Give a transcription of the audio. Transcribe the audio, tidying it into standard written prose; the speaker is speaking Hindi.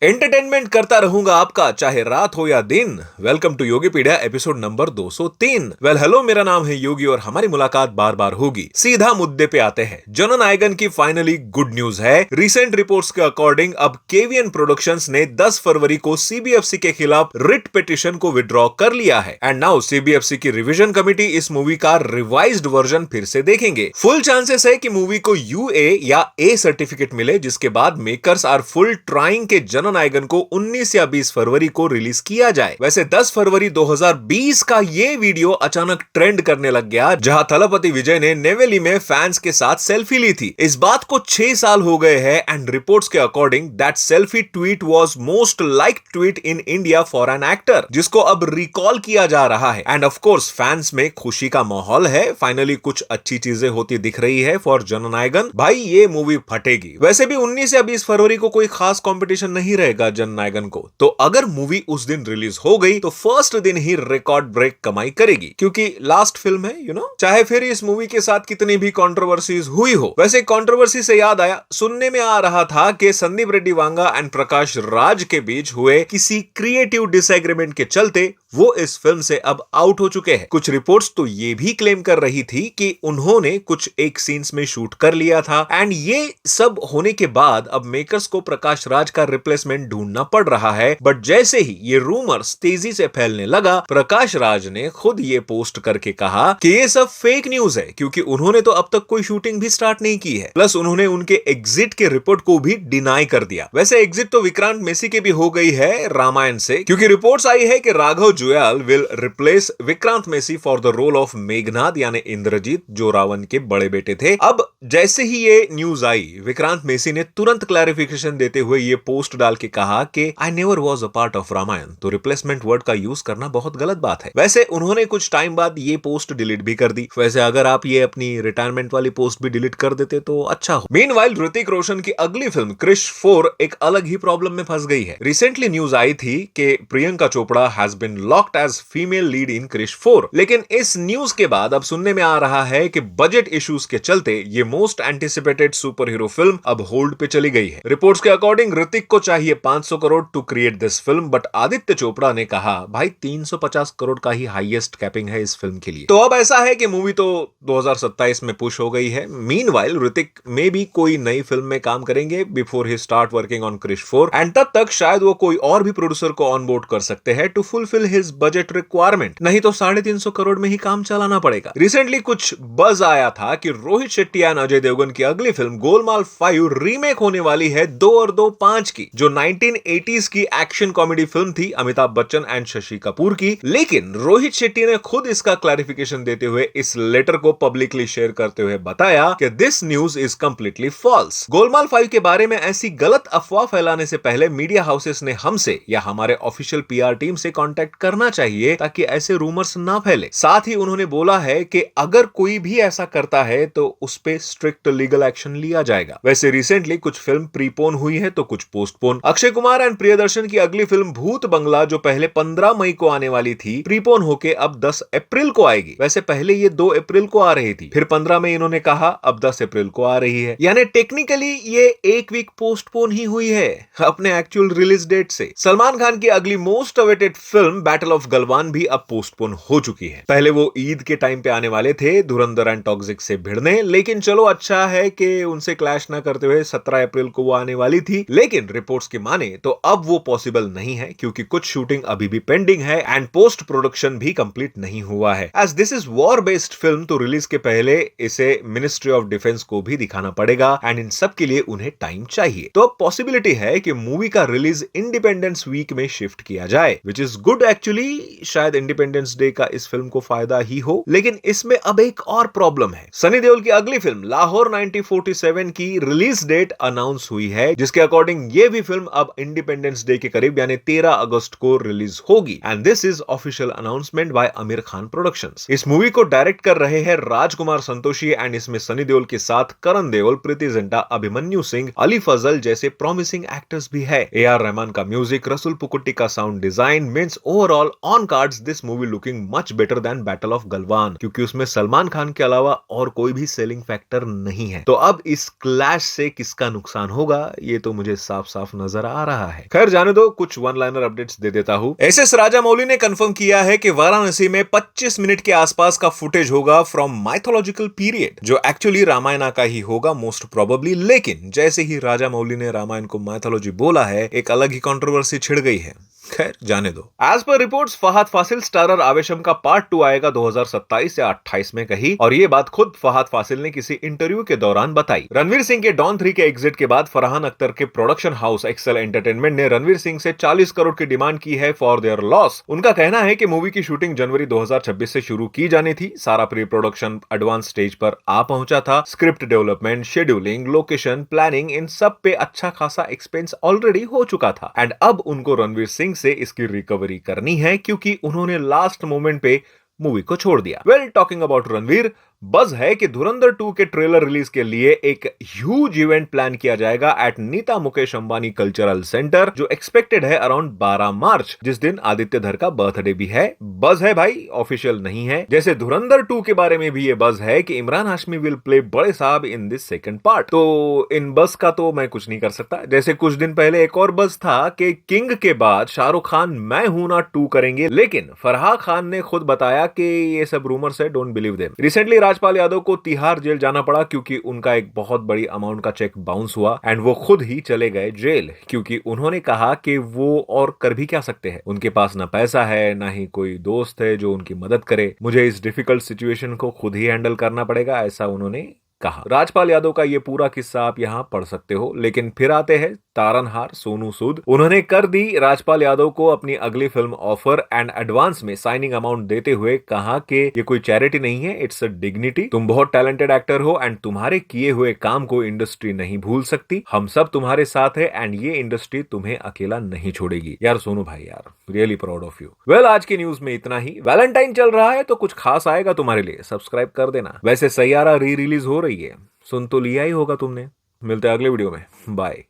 एंटरटेनमेंट करता रहूंगा आपका चाहे रात हो या दिन। Welcome to Yogipedia episode number 203। Hello, मेरा नाम है योगी और हमारी मुलाकात बार बार होगी। सीधा मुद्दे पे आते हैं। जननायकन की फाइनली गुड न्यूज है। रिसेंट रिपोर्ट्स के अकॉर्डिंग अब केवीएन प्रोडक्शंस ने 10 फरवरी को सीबीएफसी के खिलाफ रिट पिटीशन को विड्रॉ कर लिया है एंड नाउ सीबीएफसी की रिवीजन कमेटी इस मूवी का रिवाइज्ड वर्जन फिर से देखेंगे। फुल चांसेस है कि मूवी को यूए या ए सर्टिफिकेट मिले, जिसके बाद मेकर्स आर फुल ट्राइंग के जननायकन को 19 या 20 फरवरी को रिलीज किया जाए। वैसे 10 फरवरी 2020 का ये वीडियो अचानक ट्रेंड करने लग गया, जहां थलपति विजय ने नेवेली में फैंस के साथ सेल्फी ली थी। इस बात को 6 साल हो गए हैं एंड रिपोर्ट्स के according that selfie tweet was most liked tweet in India for an actor, जिसको अब रिकॉल किया जा रहा है। एंड ऑफ कोर्स फैंस में खुशी का माहौल है। फाइनली कुछ अच्छी चीजें होती दिख रही है फॉर जननायकन। भाई ये मूवी फटेगी। वैसे भी 19 या 20 फरवरी को कोई खास कंपटीशन नहीं रहेगा जननायकन को, तो अगर मूवी उस दिन रिलीज हो गई तो फर्स्ट दिन ही रिकॉर्ड ब्रेक कमाई करेगी, क्योंकि लास्ट फिल्म है चाहे फिर इस मूवी के साथ कितनी भी कंट्रोवर्सीज हुई हो। वैसे कंट्रोवर्सी से याद आया, सुनने में आ रहा था कि संदीप रेड्डी वांगा एंड प्रकाश राज के बीच हुए किसी क्रिएटिव डिसएग्रीमेंट के चलते वो इस फिल्म से अब आउट हो चुके हैं। कुछ रिपोर्ट्स तो ये भी क्लेम कर रही थी कि उन्होंने कुछ एक सीन्स में शूट कर लिया था एंड ये सब होने के बाद अब मेकर्स को प्रकाश राज का रिप्लेसमेंट ढूंढना पड़ रहा है। बट जैसे ही ये रूमर्स तेजी से फैलने लगा, प्रकाश राज ने खुद ये पोस्ट करके कहा कि ये सब फेक न्यूज है, क्योंकि उन्होंने तो अब तक कोई शूटिंग भी स्टार्ट नहीं की है। प्लस उन्होंने उनके एग्जिट के रिपोर्ट को भी डिनाई कर दिया। वैसे एग्जिट तो विक्रांत मेसी की भी हो गई है रामायण से, क्योंकि रिपोर्ट्स आई है कि Raghav Juyal will replace Vikrant Massey for the role of Meghnath यानी इंद्रजीत, जो रावण के बड़े बेटे थे। अब जैसे ही ये न्यूज आई, विक्रांत मेसी ने तुरंत क्लैरिफिकेशन देते हुए ये पोस्ट डाल के कहा कि I never was a part of Ramayan. तो रिप्लेसमेंट वर्ड का यूज करना बहुत गलत बात है। वैसे उन्होंने कुछ टाइम बाद ये पोस्ट डिलीट भी कर दी। वैसे अगर आप ये अपनी रिटायरमेंट वाली पोस्ट भी डिलीट कर देते तो अच्छा हो। मीनवाइल ऋतिक रोशन की अगली फिल्म क्रिश 4 एक अलग ही प्रॉब्लम में फंस गई है। रिसेंटली न्यूज आई थी कि Priyanka Chopra has been locked as female lead in Krrish 4, लेकिन इस न्यूज के बाद अब सुनने में आ रहा है कि बजट इश्यूज के चलते ये most anticipated super hero film अब होल्ड पे चली गई है। रिपोर्ट्स के अकॉर्डिंग ऋतिक को चाहिए 500 crore to create this film, but Aditya Chopra ने कहा भाई 350 करोड़ का ही हाईएस्ट कैपिंग है इस फिल्म के लिए। तो अब ऐसा है कि मूवी तो 2027 में पुश हो गई है। मीनवाइल ऋतिक में भी कोई नई फिल्म में काम करेंगे बिफोर ही start working on Krrish 4 and तब तक शायद वो कोई और भी प्रोड्यूसर को ऑन बोर्ड कर सकते हैं to fulfil his budget requirement. नहीं तो 350 करोड़ में ही काम चलाना पड़ेगा। रिसेंटली कुछ बज आया था कि रोहित शेट्टी एंड अजय देवगन की अगली फिल्म गोलमाल 5 रीमेक होने वाली है 2 और 2 5 की, जो 1980s की एक्शन कॉमेडी फिल्म थी अमिताभ बच्चन एंड शशि कपूर की। लेकिन रोहित शेट्टी ने खुद इसका क्लैरिफिकेशन देते हुए इस लेटर को पब्लिकली शेयर करते हुए बताया कि this news is completely false. Golmaal 5 के बारे में ऐसी गलत अफवाह फैलाने से पहले मीडिया हाउसेस ने हमसे या हमारे ऑफिशियल पीआर टीम से कांटेक्ट करना चाहिए ताकि ऐसे रूमर्स ना फैले। साथ ही उन्होंने बोला है कि अगर कोई भी ऐसा करता है तो उस पे स्ट्रिक्ट लीगल एक्शन लिया जाएगा। वैसे रिसेंटली कुछ फिल्म प्रीपोन हुई है तो कुछ पोस्टपोन। अक्षय कुमार एंड प्रियदर्शन की अगली फिल्म भूत बंगला, जो पहले 15 मई को आने वाली थी, प्रीपोन होके अब 10 अप्रैल को आएगी। वैसे पहले ये 2 अप्रैल को आ रही थी, फिर 15 मई इन्होंने कहा, अब 10 अप्रैल को आ रही है। यानी टेक्निकली ये एक वीक पोस्टपोन ही हुई है अपने एक्चुअल रिलीज डेट से। सलमान खान की अगली most awaited film battle of Galwan भी अब पोस्टपोन हो चुकी है। पहले वो ईद के टाइम पे आने वाले थे धुरंधर एंड टॉक्सिक से भिड़ने, लेकिन चलो अच्छा है कि उनसे क्लैश ना करते हुए 17 अप्रैल को वो आने वाली थी। लेकिन रिपोर्ट्स की माने तो अब वो पॉसिबल नहीं है, क्योंकि कुछ शूटिंग अभी भी पेंडिंग है एंड पोस्ट प्रोडक्शन भी कंप्लीट नहीं हुआ है। As this is war based film, तो रिलीज के पहले इसे मिनिस्ट्री ऑफ डिफेंस को भी दिखाना पड़ेगा एंड इन सब के लिए उन्हें टाइम चाहिए। तो अब पॉसिबिलिटी है कि मूवी का रिलीज इंडिपेंडेंस वीक में शिफ्ट किया जाए, विच इज गुड एक्चुअली। शायद इंडिपेंडेंस डे का इस फिल्म को फायदा ही हो। लेकिन इसमें अब एक और प्रॉब्लम है। सनी देओल की अगली फिल्म लाहौर 1947 की रिलीज डेट अनाउंस हुई है, जिसके अकॉर्डिंग ये भी फिल्म अब इंडिपेंडेंस डे के करीब यानी 13 अगस्त को रिलीज होगी and this is official announcement bye Aamir Khan productions. इस मूवी को डायरेक्ट कर रहे हैं राजकुमार संतोषी एंड इसमें सनी देओल के साथ करण देओल, प्रीति जिंटा, अभिमन्यु सिंह, अली फजल जैसे प्रॉमिसिंग एक्टर्स भी है। AR रहमान का म्यूजिक, रसूल पुकुट्टी का sound design means overall overall on cards this movie looking much better than battle of Galwan, क्योंकि उसमें सलमान खान के अलावा और कोई भी सेलिंग फैक्टर नहीं है। तो अब इस क्लैश से किसका नुकसान होगा, ये तो मुझे साफ साफ नजर आ रहा है। खैर जाने दो, कुछ वन लाइनर अपडेट्स दे देता हूं। एसएस राजामौली ने कंफर्म किया है कि वाराणसी में 25 मिनट के आसपास का फुटेज होगा फ्रॉम माइथोलॉजिकल पीरियड, जो एक्चुअली रामायण का ही होगा मोस्ट प्रोबेबली। लेकिन जैसे ही राजामौली ने रामायण को माइथोलॉजी बोला है, एक अलग ही कंट्रोवर्सी छिड़ गई है। खैर जाने दो। As per reports Fahadh Faasil starrer Aavesham का पार्ट 2 आएगा 2027 या 28 में कहीं, और ये बात खुद फहद फासिल ने किसी इंटरव्यू के दौरान बताई। रणवीर सिंह के डॉन 3 के एग्जिट के बाद फरहान अख्तर के प्रोडक्शन हाउस एक्सेल एंटरटेनमेंट ने रणवीर सिंह से 40 करोड़ की डिमांड की है फॉर देयर लॉस। उनका कहना है कि मूवी की शूटिंग जनवरी 2026 से शुरू की जानी थी। सारा प्री प्रोडक्शन एडवांस स्टेज पर आ पहुंचा था। Script development, scheduling, location, planning, इन सब पे अच्छा खासा एक्सपेंस ऑलरेडी हो चुका था। एंड अब उनको रणवीर सिंह से इसकी रिकवरी करनी है, क्योंकि उन्होंने लास्ट मोमेंट पे मूवी को छोड़ दिया। वेल, टॉकिंग अबाउट रणवीर, बज है कि धुरंधर 2 के ट्रेलर रिलीज के लिए एक ह्यूज इवेंट प्लान किया जाएगा at Nita Mukesh Ambani cultural centre, जो एक्सपेक्टेड है अराउंड 12 मार्च, जिस दिन आदित्य धर का बर्थडे भी है। बज है भाई, ऑफिशियल नहीं है। जैसे धुरंधर 2 के बारे में भी ये बज है कि इमरान हाशमी विल प्ले बड़े साहब इन दिस सेकंड पार्ट। तो इन बज का तो मैं कुछ नहीं कर सकता। जैसे कुछ दिन पहले एक और बज था कि किंग के बाद शाहरुख खान मैं हूं ना 2 करेंगे, लेकिन फरहा खान ने खुद बताया कि ये सब रूमर्स है, don't believe them. Recently Rajpal Yadav को तिहाड़ जेल जाना पड़ा, क्योंकि उनका एक बहुत बड़ी अमाउंट का चेक बाउंस हुआ एंड वो खुद ही चले गए जेल, क्योंकि उन्होंने कहा कि वो और कर भी क्या सकते हैं। उनके पास ना पैसा है, ना ही कोई दोस्त है जो उनकी मदद करे। मुझे इस डिफिकल्ट सिचुएशन को खुद ही हैंडल करना पड़ेगा, ऐसा उन्होंने कहा। राजपाल यादव का ये पूरा किस्सा आप यहां पढ़ सकते हो। लेकिन फिर आते हैं तारनहार सोनू सूद। उन्होंने कर दी राजपाल यादव को अपनी अगली फिल्म ऑफर एंड एडवांस में साइनिंग अमाउंट देते हुए कहा कि ये कोई चैरिटी नहीं है, इट्स अ डिग्निटी। तुम बहुत टैलेंटेड एक्टर हो एंड तुम्हारे किए हुए काम को इंडस्ट्री नहीं भूल सकती। हम सब तुम्हारे साथ है एंड ये इंडस्ट्री तुम्हें अकेला नहीं छोड़ेगी। यार सोनू भाई, यार really proud of you. Well, आज की न्यूज में इतना ही। वैलेंटाइन चल रहा है तो कुछ खास आएगा तुम्हारे लिए, सब्सक्राइब कर देना। वैसे सैयारा री रिलीज हो रही है, सुन तो लिया ही होगा तुमने। मिलते हैं अगले वीडियो में, बाय।